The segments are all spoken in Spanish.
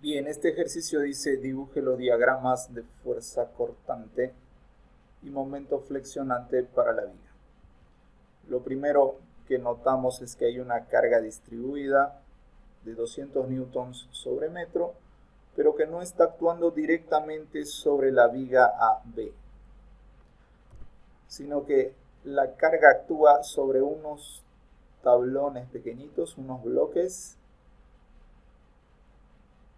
Bien, este ejercicio dice dibuje los diagramas de fuerza cortante y momento flexionante para la viga. Lo primero que notamos es que hay una carga distribuida de 200 newtons sobre metro, pero que no está actuando directamente sobre la viga AB, sino que la carga actúa sobre unos tablones pequeñitos, unos bloques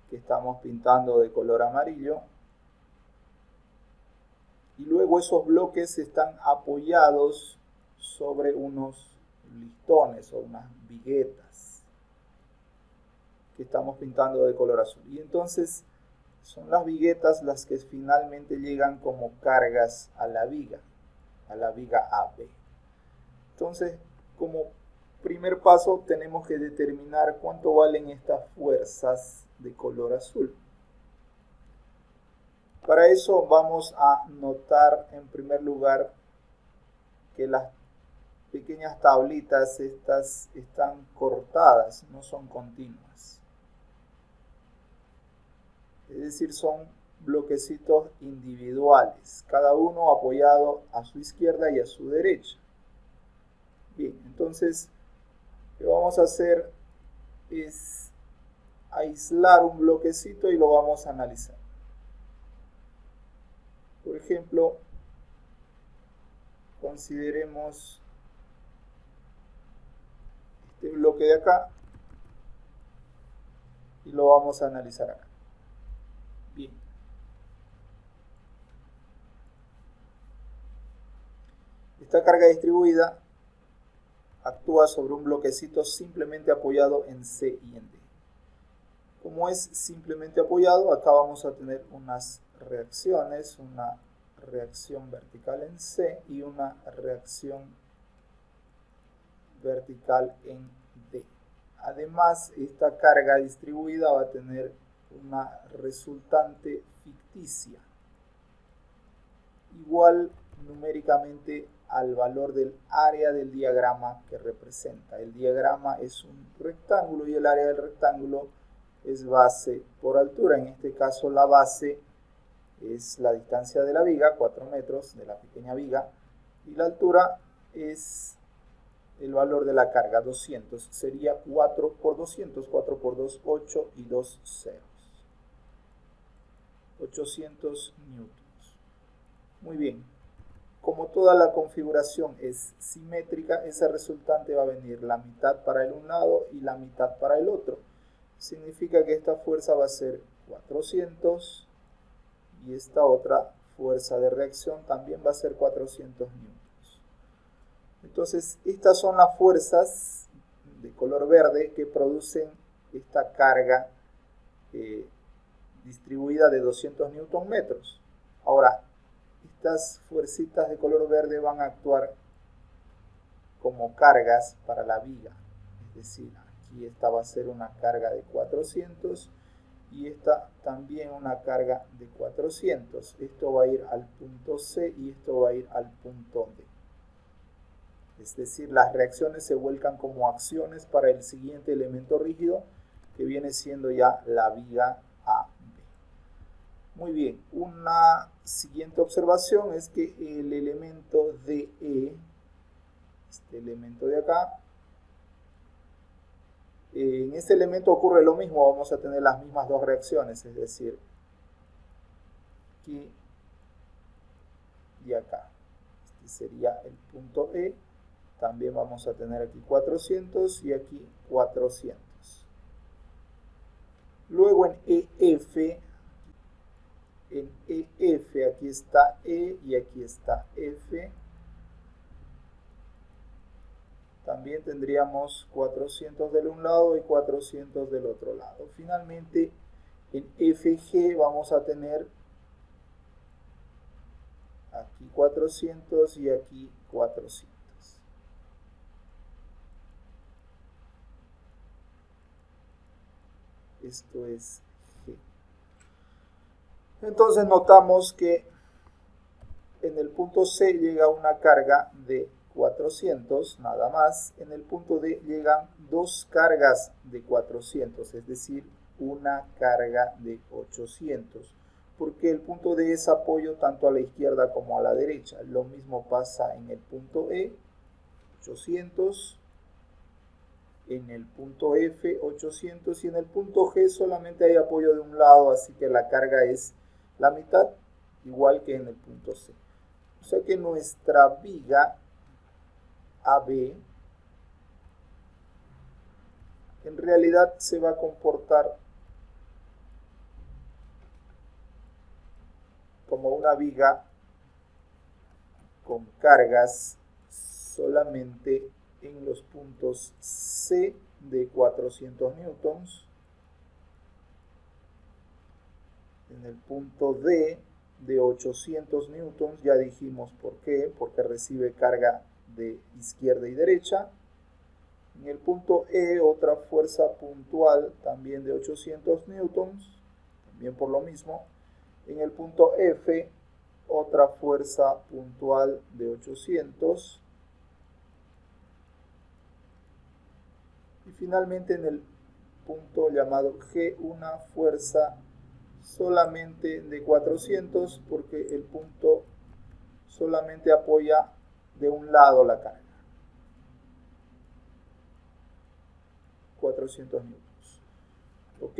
que estamos pintando de color amarillo, y luego esos bloques están apoyados sobre unos listones o unas viguetas que estamos pintando de color azul. Y entonces son las viguetas las que finalmente llegan como cargas a la viga AB. Entonces, como primer paso tenemos que determinar cuánto valen estas fuerzas de color azul. Para eso vamos a notar en primer lugar que las pequeñas tablitas estas están cortadas, no son continuas. Es decir, son bloquecitos individuales, cada uno apoyado a su izquierda y a su derecha. Bien, entonces lo que vamos a hacer es aislar un bloquecito y lo vamos a analizar. Por ejemplo, consideremos este bloque de acá y lo vamos a analizar acá. Bien. Esta carga distribuida actúa sobre un bloquecito simplemente apoyado en C y en D. Como es simplemente apoyado, acá vamos a tener unas reacciones, una reacción vertical en C y una reacción vertical en D. Además, esta carga distribuida va a tener una resultante ficticia, igual numéricamente al valor del área del diagrama que representa. El diagrama es un rectángulo y el área del rectángulo es base por altura. En este caso la base es la distancia de la viga, 4 metros de la pequeña viga, y la altura es el valor de la carga, 200. Sería 4 por 200, 4 por 2, 8 y 2 ceros. 800 newtons. Muy bien. Como toda la configuración es simétrica, esa resultante va a venir la mitad para el un lado y la mitad para el otro. Significa que esta fuerza va a ser 400 y esta otra fuerza de reacción también va a ser 400 newtons. Entonces, estas son las fuerzas de color verde que producen esta carga distribuida de 200 newton metros. Ahora, estas fuercitas de color verde van a actuar como cargas para la viga. Es decir, aquí esta va a ser una carga de 400 y esta también una carga de 400. Esto va a ir al punto C y esto va a ir al punto D. Es decir, las reacciones se vuelcan como acciones para el siguiente elemento rígido, que viene siendo ya la viga AB. Muy bien, una siguiente observación es que el elemento DE, este elemento de acá, en este elemento ocurre lo mismo, vamos a tener las mismas dos reacciones, es decir, aquí y acá. Este sería el punto E, también vamos a tener aquí 400 y aquí 400. Luego en EF aquí está E y aquí está F. También tendríamos 400 del un lado y 400 del otro lado. Finalmente, en FG vamos a tener aquí 400 y aquí 400. Esto es G. Entonces notamos que en el punto C llega una carga de 400 nada más. En el punto D llegan dos cargas de 400, es decir, una carga de 800, porque el punto D es apoyo tanto a la izquierda como a la derecha. Lo mismo pasa en el punto E, 800, en el punto F, 800, y en el punto G solamente hay apoyo de un lado, así que la carga es la mitad, igual que en el punto C. O sea que nuestra viga AB en realidad se va a comportar como una viga con cargas solamente en los puntos C de 400 newtons, en el punto D de 800 newtons, ya dijimos por qué, porque recibe carga de izquierda y derecha. En el punto E, otra fuerza puntual también de 800 newtons, también por lo mismo. En el punto F, otra fuerza puntual de 800. Y finalmente en el punto llamado G, una fuerza solamente de 400, porque el punto solamente apoya de un lado la carga. 400 newtons. ¿Ok?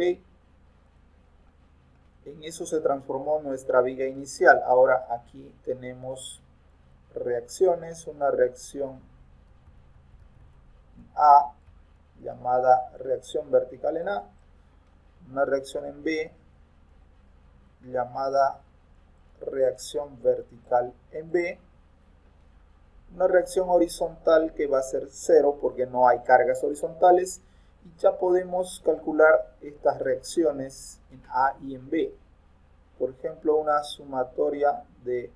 En eso se transformó nuestra viga inicial. Ahora aquí tenemos reacciones. Una reacción A, llamada reacción vertical en A. Una reacción en B, llamada reacción vertical en B. Una reacción horizontal que va a ser 0 porque no hay cargas horizontales. Y ya podemos calcular estas reacciones en A y en B. Por ejemplo, una sumatoria de,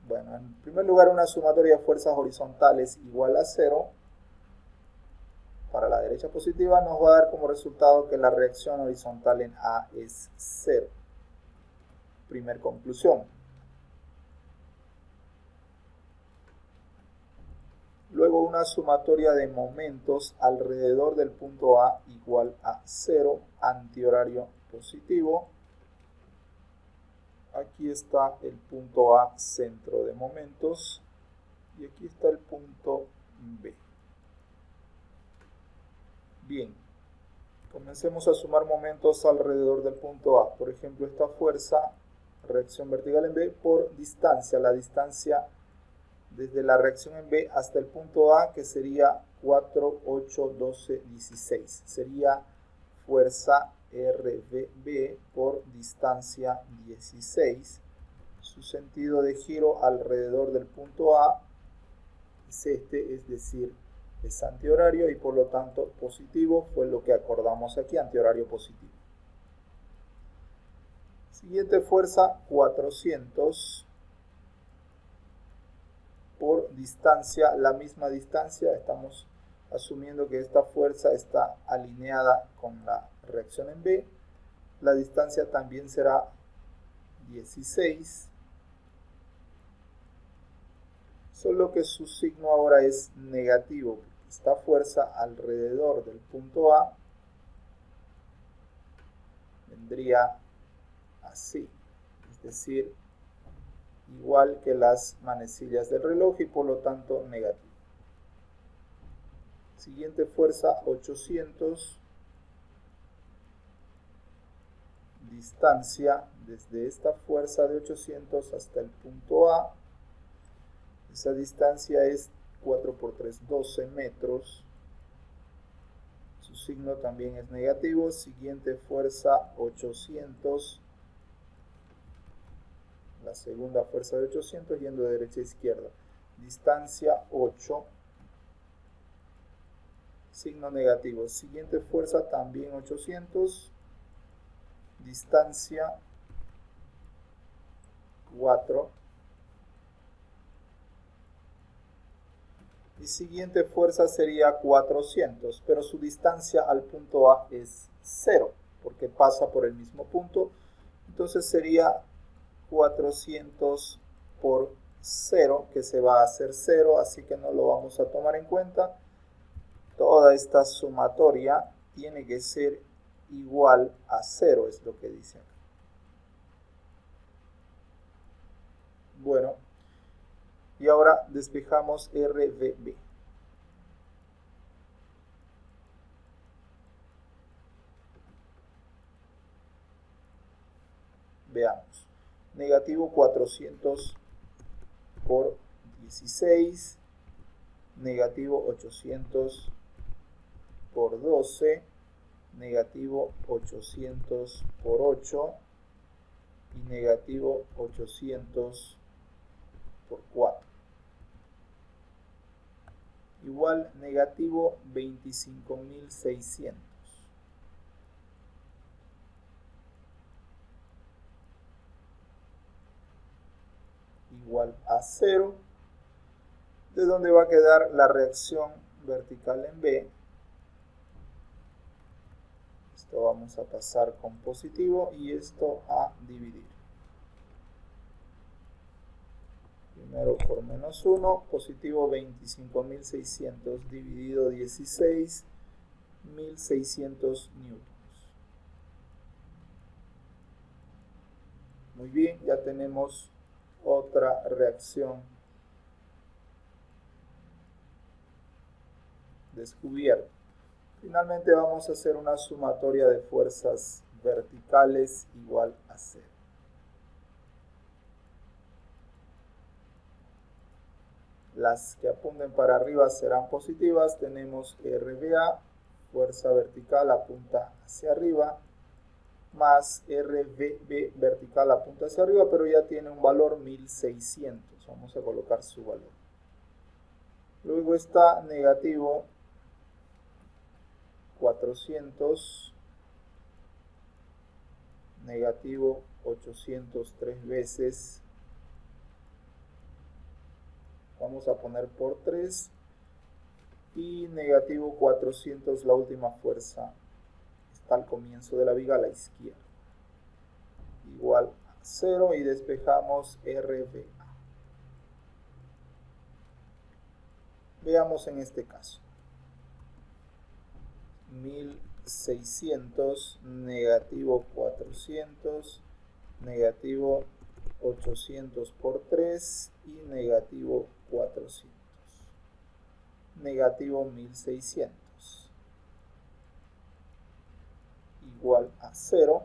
bueno, en primer lugar una sumatoria de fuerzas horizontales igual a 0. Para la derecha positiva nos va a dar como resultado que la reacción horizontal en A es 0. Primer conclusión. Luego una sumatoria de momentos alrededor del punto A igual a 0, antihorario positivo. Aquí está el punto A, centro de momentos, y aquí está el punto B. Bien, comencemos a sumar momentos alrededor del punto A. Por ejemplo, esta fuerza, reacción vertical en B, por distancia. La distancia desde la reacción en B hasta el punto A, que sería 4, 8, 12, 16. Sería fuerza RBB por distancia 16. Su sentido de giro alrededor del punto A es este, es decir, es antihorario y por lo tanto positivo, fue lo que acordamos aquí, antihorario positivo. Siguiente fuerza, 400 por distancia, la misma distancia, estamos asumiendo que esta fuerza está alineada con la reacción en B. La distancia también será 16, solo que su signo ahora es negativo. Esta fuerza alrededor del punto A vendría así, es decir, igual que las manecillas del reloj y por lo tanto negativo. Siguiente fuerza, 800, distancia desde esta fuerza de 800 hasta el punto A. Esa distancia es 4 por 3, 12 metros. Su signo también es negativo. Siguiente fuerza, 800. La segunda fuerza de 800 yendo de derecha a izquierda. Distancia 8. Signo negativo. Siguiente fuerza también 800. Distancia 4. Y siguiente fuerza sería 400, pero su distancia al punto A es 0, porque pasa por el mismo punto. Entonces sería 400 por 0, que se va a hacer 0, así que no lo vamos a tomar en cuenta. Toda esta sumatoria tiene que ser igual a 0, es lo que dice acá. Bueno, y ahora despejamos RVB. Veamos. Negativo 400 por 16. Negativo 800 por 12. Negativo 800 por 8. Y negativo 800 por 4. Igual negativo 25.600. Igual a 0, de donde va a quedar la reacción vertical en B. Esto vamos a pasar con positivo y esto a dividir. Primero por menos 1, positivo 25.600 dividido 16, 1.600 newtons. Muy bien, ya tenemos otra reacción descubierta. Finalmente vamos a hacer una sumatoria de fuerzas verticales igual a 0. Las que apunten para arriba serán positivas. Tenemos RBA, fuerza vertical apunta hacia arriba, más RVB vertical apunta hacia arriba, pero ya tiene un valor 1600. Vamos a colocar su valor. Luego está negativo 400, negativo 800 tres veces. Vamos a poner por 3. Y negativo 400, la última fuerza, está al comienzo de la viga a la izquierda. Igual a 0 y despejamos RBA. Veamos en este caso. 1600, negativo 400, negativo 800 por 3 y negativo 400. Negativo 1600. Igual a 0.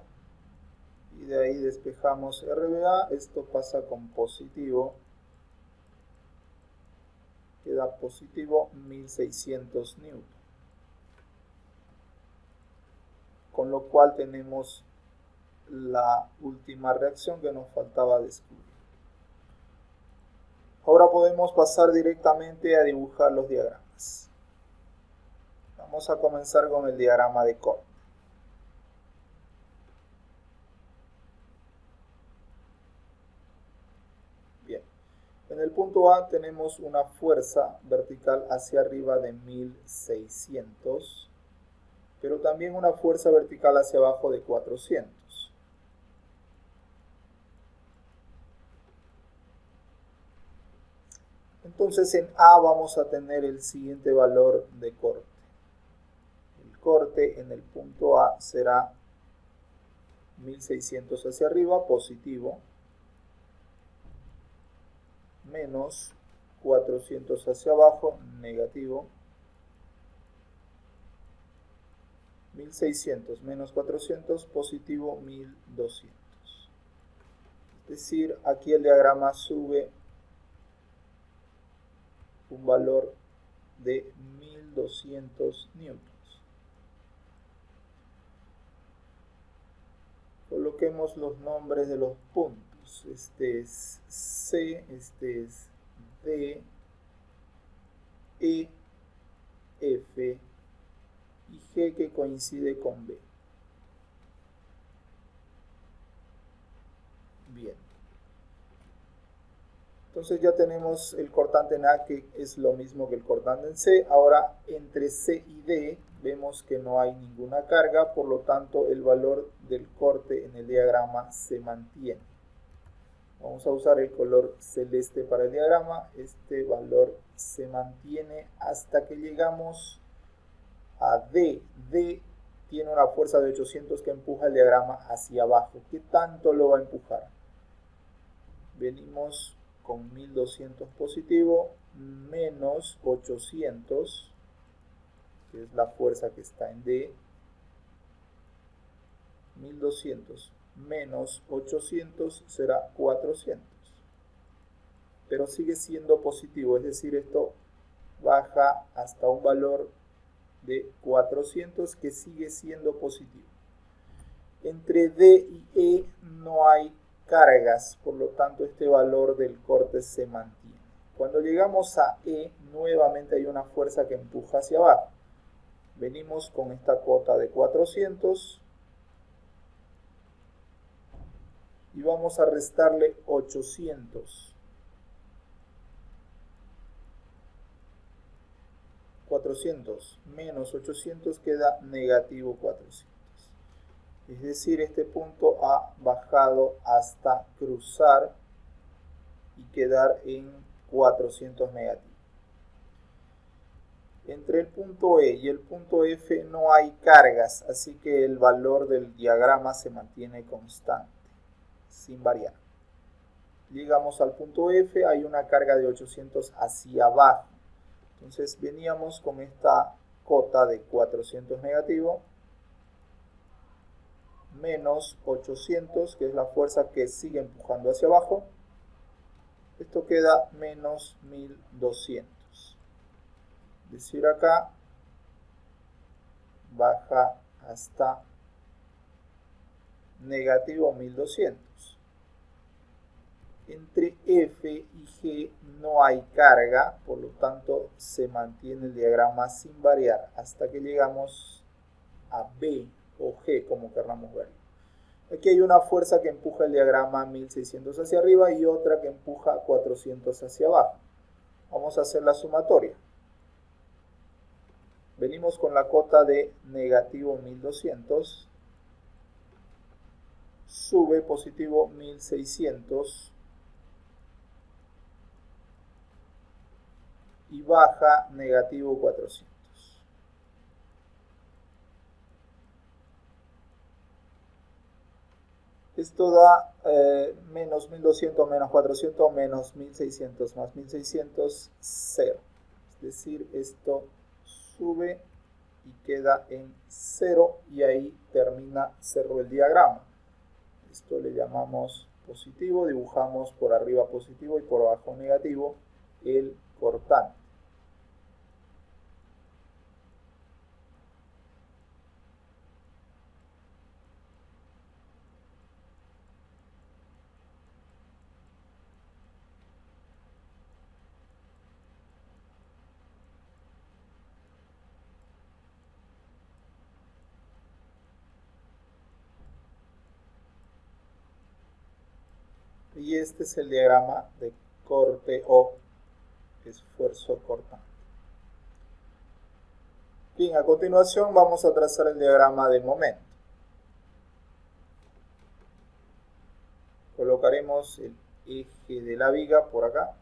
Y de ahí despejamos RBA. Esto pasa con positivo. Queda positivo 1600 newton. Con lo cual tenemos la última reacción que nos faltaba descubrir. Ahora podemos pasar directamente a dibujar los diagramas. Vamos a comenzar con el diagrama de corte. Bien, en el punto A tenemos una fuerza vertical hacia arriba de 1600, pero también una fuerza vertical hacia abajo de 400. Entonces en A vamos a tener el siguiente valor de corte. El corte en el punto A será 1600 hacia arriba, positivo, menos 400 hacia abajo, negativo, 1600 menos 400, positivo 1200. Es decir, aquí el diagrama sube un valor de 1200 newtons. Coloquemos los nombres de los puntos. Este es C, este es D, E, F y G, que coincide con B. Bien. Entonces ya tenemos el cortante en A, que es lo mismo que el cortante en C. Ahora entre C y D vemos que no hay ninguna carga, por lo tanto el valor del corte en el diagrama se mantiene. Vamos a usar el color celeste para el diagrama. Este valor se mantiene hasta que llegamos a D. D tiene una fuerza de 800 que empuja el diagrama hacia abajo. ¿Qué tanto lo va a empujar? Venimos con 1200 positivo menos 800, que es la fuerza que está en D. 1200 menos 800 será 400. Pero sigue siendo positivo, es decir, esto baja hasta un valor de 400 que sigue siendo positivo. Entre D y E no hay cargas, por lo tanto este valor del corte se mantiene. Cuando llegamos a E, nuevamente hay una fuerza que empuja hacia abajo. Venimos con esta cota de 400 y vamos a restarle 800. 400 menos 800 queda negativo 400. Es decir, este punto ha bajado hasta cruzar y quedar en 400 negativo. Entre el punto E y el punto F no hay cargas, así que el valor del diagrama se mantiene constante, sin variar. Llegamos al punto F, hay una carga de 800 hacia abajo. Entonces veníamos con esta cota de 400 negativo menos 800, que es la fuerza que sigue empujando hacia abajo. Esto queda menos 1200. Es decir, acá baja hasta negativo 1200. Entre F y G no hay carga, por lo tanto se mantiene el diagrama sin variar hasta que llegamos a B o G, como queramos verlo. Aquí hay una fuerza que empuja el diagrama 1600 hacia arriba y otra que empuja 400 hacia abajo. Vamos a hacer la sumatoria. Venimos con la cota de negativo 1200, sube positivo 1600 y baja negativo 400. Esto da menos 1200 menos 400 menos 1600 más 1600, 0. Es decir, esto sube y queda en 0 y ahí cerró el diagrama. Esto le llamamos positivo, dibujamos por arriba positivo y por abajo negativo el cortante. Y este es el diagrama de corte o esfuerzo cortante. Bien, a continuación vamos a trazar el diagrama de momento. Colocaremos el eje de la viga por acá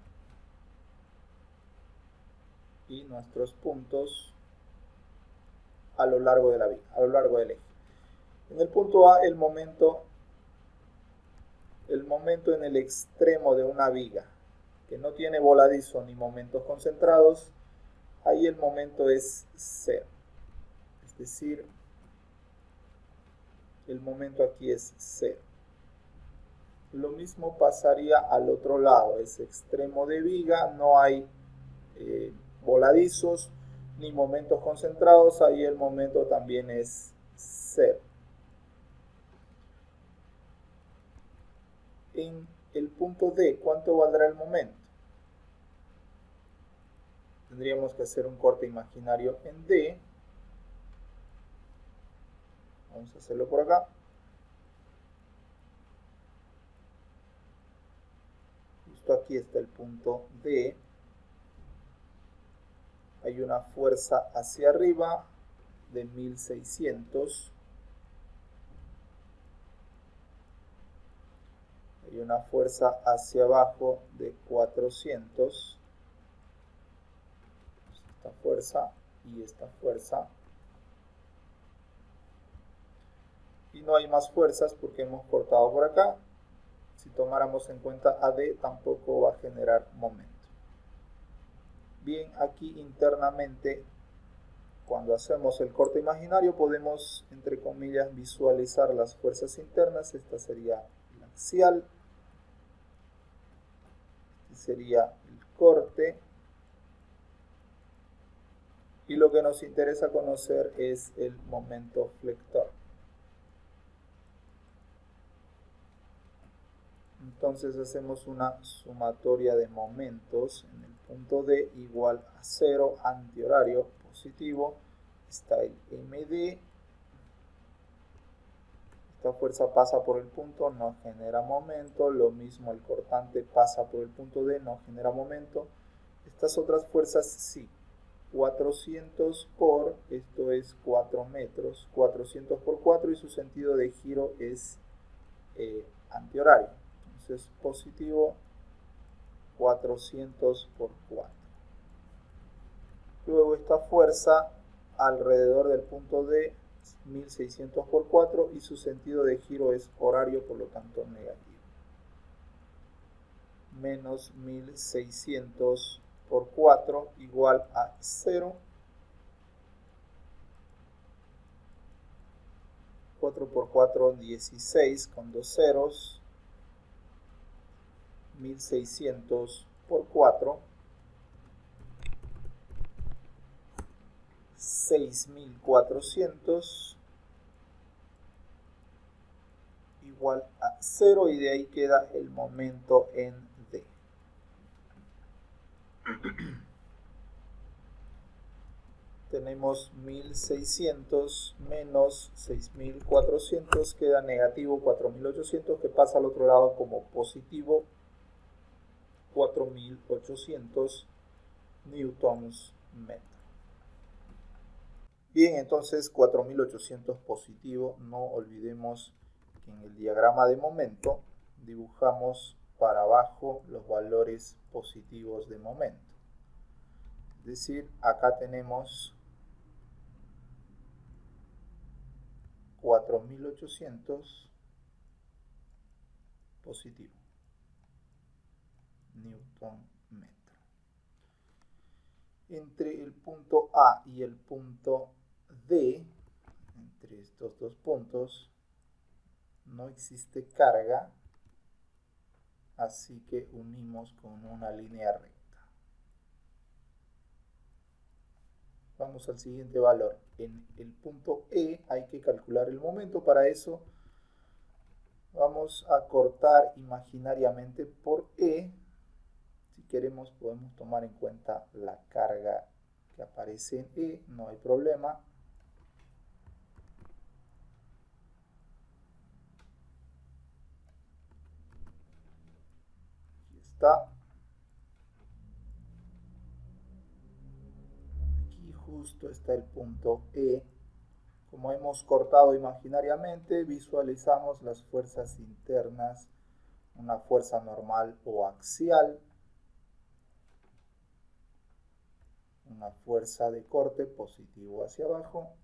y nuestros puntos a lo largo de la viga, a lo largo del eje. En el punto A, el momento en el extremo de una viga que no tiene voladizo ni momentos concentrados, ahí el momento es 0. Es decir, el momento aquí es 0. Lo mismo pasaría al otro lado, ese extremo de viga, no hay voladizos ni momentos concentrados, ahí el momento también es 0. En el punto D, ¿cuánto valdrá el momento? Tendríamos que hacer un corte imaginario en D. Vamos a hacerlo por acá. Justo aquí está el punto D. Hay una fuerza hacia arriba de 1600. Hay una fuerza hacia abajo de 400. Esta fuerza y esta fuerza. y no hay más fuerzas porque hemos cortado por acá. Si tomáramos en cuenta AD, tampoco va a generar momento. Bien, aquí internamente, cuando hacemos el corte imaginario, podemos, entre comillas, visualizar las fuerzas internas. Esta sería la axial, este sería el corte, y lo que nos interesa conocer es el momento flector. Entonces hacemos una sumatoria de momentos en el punto D igual a 0, antihorario positivo. Está el MD. Esta fuerza pasa por el punto, no genera momento. Lo mismo el cortante pasa por el punto D, no genera momento. Estas otras fuerzas sí. 400 por, esto es 4 metros. 400 por 4 y su sentido de giro es antihorario. Entonces positivo 400 por 4. Luego esta fuerza alrededor del punto D 1600 por 4 y su sentido de giro es horario, por lo tanto negativo. Menos 1600 por 4 igual a 0. 4 por 4, 16 con dos ceros. 1600 por 4, 6400 igual a 0 y de ahí queda el momento en D. Tenemos 1600 menos 6400, queda negativo 4800, que pasa al otro lado como positivo 4800 newtons metro. Bien, entonces 4800 positivo. No olvidemos que en el diagrama de momento dibujamos para abajo los valores positivos de momento. Es decir, acá tenemos 4800 positivo newton metro. Entre el punto A y el punto D, entre estos dos puntos, no existe carga, así que unimos con una línea recta. Vamos al siguiente valor. En el punto E hay que calcular el momento. Para eso vamos a cortar imaginariamente por E. Si queremos podemos tomar en cuenta la carga que aparece en E, no hay problema. Aquí está. Aquí justo está el punto E. Como hemos cortado imaginariamente, visualizamos las fuerzas internas, una fuerza normal o axial, una fuerza de corte positivo hacia abajo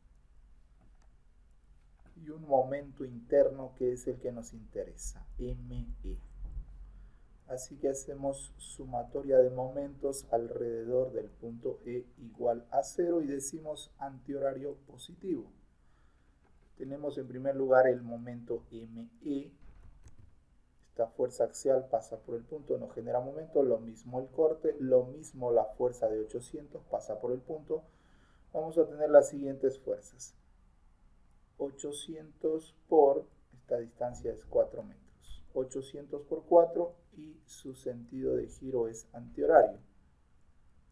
y un momento interno que es el que nos interesa, ME. Así que hacemos sumatoria de momentos alrededor del punto E igual a 0 y decimos antihorario positivo. Tenemos en primer lugar el momento ME. Esta fuerza axial pasa por el punto, no genera momento. Lo mismo el corte, lo mismo la fuerza de 800 pasa por el punto. Vamos a tener las siguientes fuerzas. 800 por, esta distancia es 4 metros. 800 por 4 y su sentido de giro es antihorario.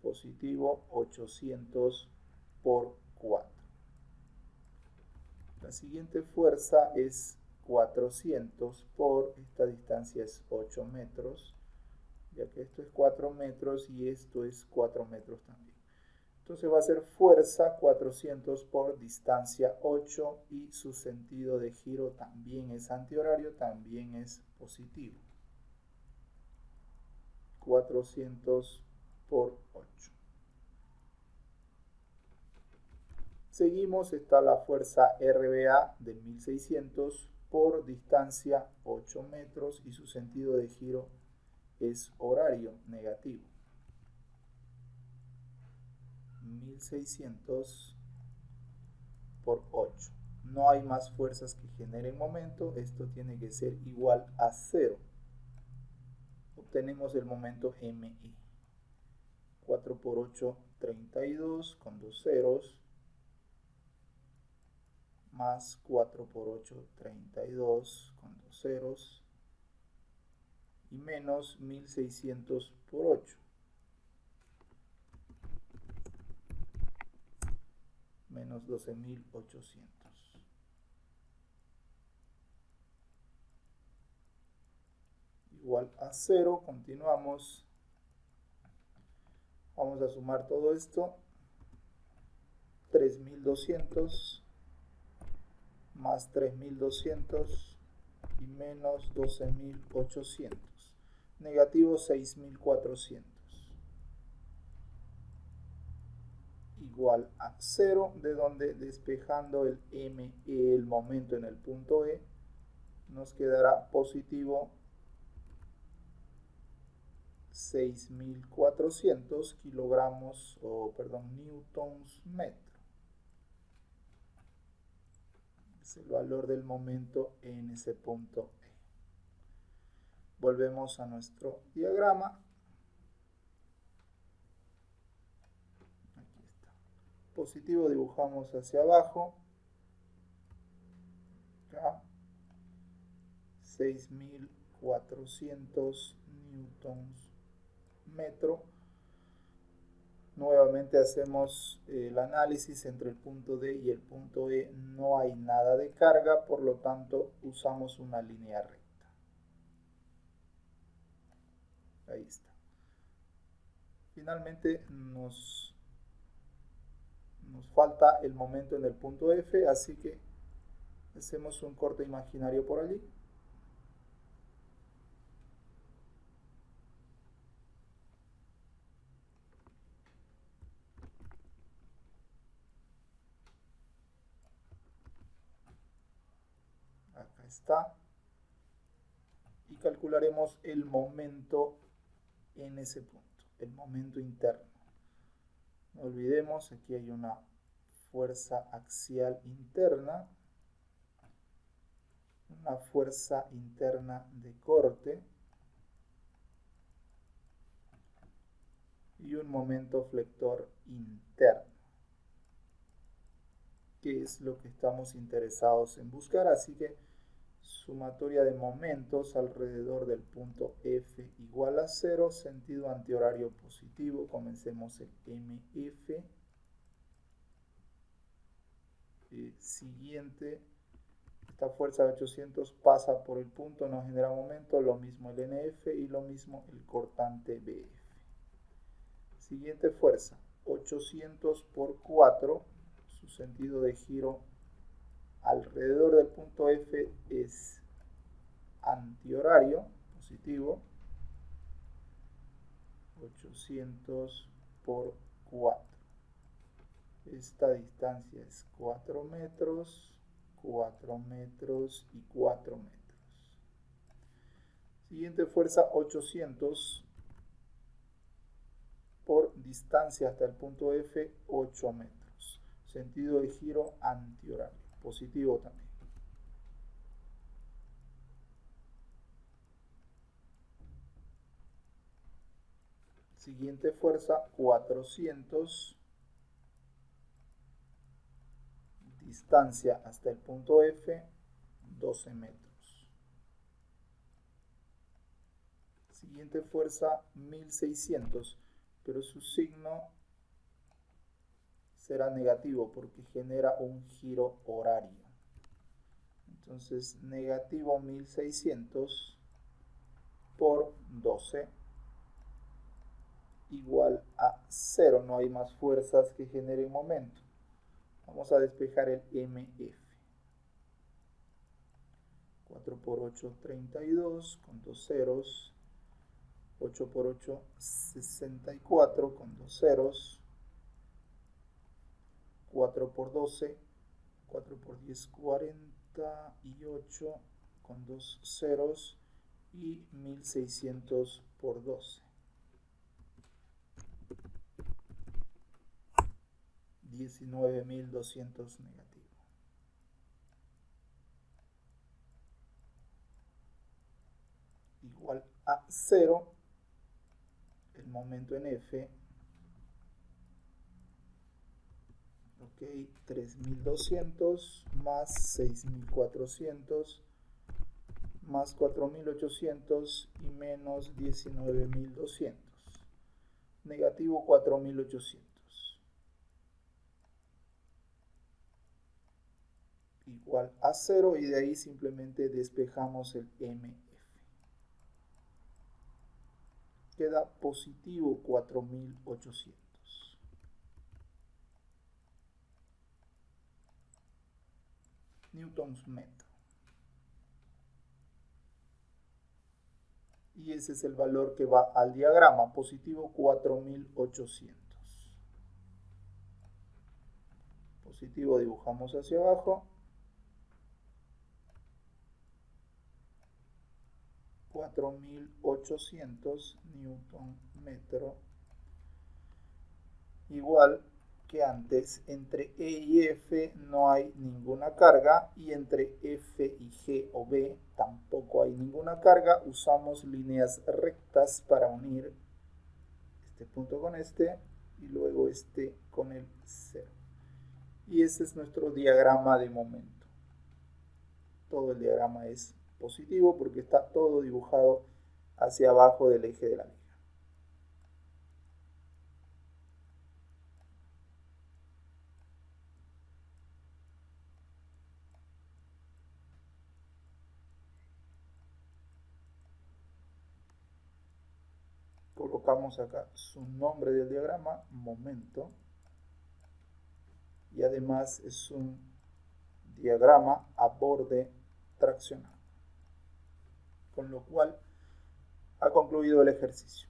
Positivo 800 por 4. La siguiente fuerza es 400 por, esta distancia es 8 metros, ya que esto es 4 metros y esto es 4 metros también. Entonces va a ser fuerza 400 por distancia 8 y su sentido de giro también es antihorario, también es positivo. 400 por 8. Seguimos, está la fuerza RBA de 1600 por distancia 8 metros y su sentido de giro es horario negativo. 1600 por 8. No hay más fuerzas que generen momento. Esto tiene que ser igual a 0. Obtenemos el momento ME. 4 por 8, 32 con dos ceros. Más 4 por 8, 32 con dos ceros. Y menos 1600 por 8. Menos 12.800. Igual a 0. Continuamos. Vamos a sumar todo esto. 3.200 más 3.200 y menos 12.800. Negativo 6.400. Igual a 0, de donde despejando el M, el momento en el punto E, nos quedará positivo 6.400 kilogramos, newtons metro. Es el valor del momento en ese punto E. Volvemos a nuestro diagrama. Aquí está. Positivo dibujamos hacia abajo. Acá. 6.400 newtons metro. Nuevamente hacemos el análisis entre el punto D y el punto E. No hay nada de carga, por lo tanto usamos una línea recta. Ahí está. Finalmente nos falta el momento en el punto F, así que hacemos un corte imaginario por allí. Acá está. Y calcularemos el momento en ese punto, el momento interno. No olvidemos, aquí hay una fuerza axial interna, una fuerza interna de corte y un momento flector interno, que es lo que estamos interesados en buscar. Así que sumatoria de momentos alrededor del punto F igual a 0, sentido antihorario positivo. Comencemos el MF. Siguiente, esta fuerza de 800 pasa por el punto, no genera momento, lo mismo el NF y lo mismo el cortante BF. Siguiente fuerza, 800 por 4, su sentido de giro alrededor del punto F es antihorario, positivo. 800 por 4. Esta distancia es 4 metros, 4 metros y 4 metros. Siguiente fuerza, 800 por distancia hasta el punto F, 8 metros. Sentido de giro antihorario, positivo también. Siguiente fuerza, 400. Distancia hasta el punto F, 12 metros. Siguiente fuerza, 1600, pero su signo será negativo porque genera un giro horario. Entonces, negativo 1600 por 12 igual a 0. No hay más fuerzas que generen momento. Vamos a despejar el MF. 4 por 8, 32 con dos ceros. 8 por 8, 64 con dos ceros. 4 por 12, 4 por 10, 48, con 2 ceros, y 1600 por 12. 19.200 negativo. Igual a 0, el momento en F, ok, 3.200 más 6.400 más 4.800 y menos 19.200, negativo 4.800. Igual a 0, y de ahí simplemente despejamos el MF. Queda positivo 4.800. Newtons metro. Y ese es el valor que va al diagrama, positivo 4.800. Positivo dibujamos hacia abajo. 4.800 newton metro, igual que antes. Entre E y F no hay ninguna carga, y entre F y G o B tampoco hay ninguna carga. Usamos líneas rectas para unir este punto con este y luego este con el 0. Y ese es nuestro diagrama de momento. Todo el diagrama es positivo porque está todo dibujado hacia abajo del eje de la viga. Colocamos acá su nombre del diagrama, momento, y además es un diagrama a borde traccionado, con lo cual ha concluido el ejercicio.